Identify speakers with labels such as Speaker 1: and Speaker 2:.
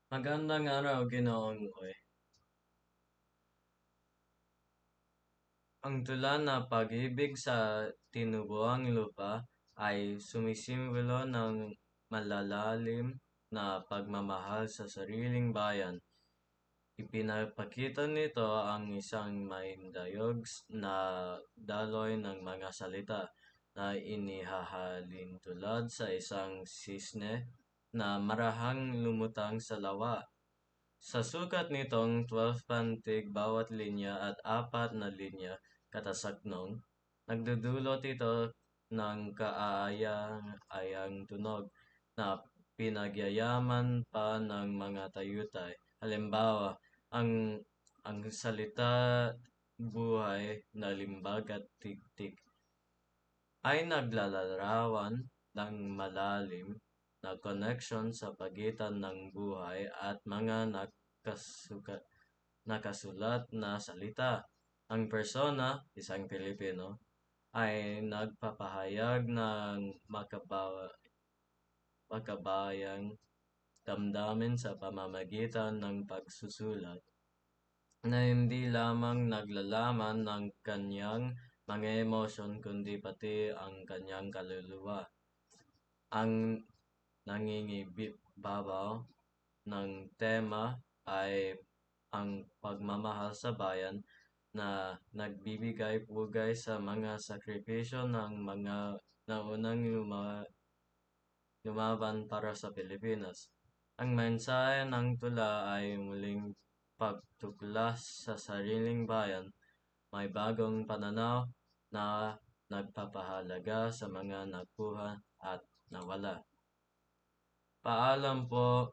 Speaker 1: Magandang araw, Ginoong Uy. Ang tula na pag-ibig sa tinubuang lupa ay sumisimbolo ng malalalim na pagmamahal sa sariling bayan. Ipinapakita nito ang isang maindayog na daloy ng mga salita na inihahalin tulad sa isang sisne na marahang lumutang sa lawa. Sa sukat nitong 12 pantig bawat linya at apat na linya katasaknong, nagdudulot ito ng kaaya-ayang tunog na pinagyayaman pa ng mga tayutay. Halimbawa, ang ang salita buhay na limbag at tiktik ay naglalarawan ng malalim na koneksyon sa pagitan ng buhay at mga nakasulat na salita. Ang persona, isang Pilipino, ay nagpapahayag ng makabayang damdamin sa pamamagitan ng pagsusulat na hindi lamang naglalaman ng kanyang mga emosyon kundi pati ang kanyang kaluluwa. Ang nangingibabaw ng tema ay ang pagmamahal sa bayan na nagbibigay pugay sa mga sakripisyo ng mga naunang lumaban para sa Pilipinas. Ang mensahe ng tula ay muling pagtuklas sa sariling bayan, may bagong pananaw na nagpapahalaga sa mga nakuha at nawala. Paalam po,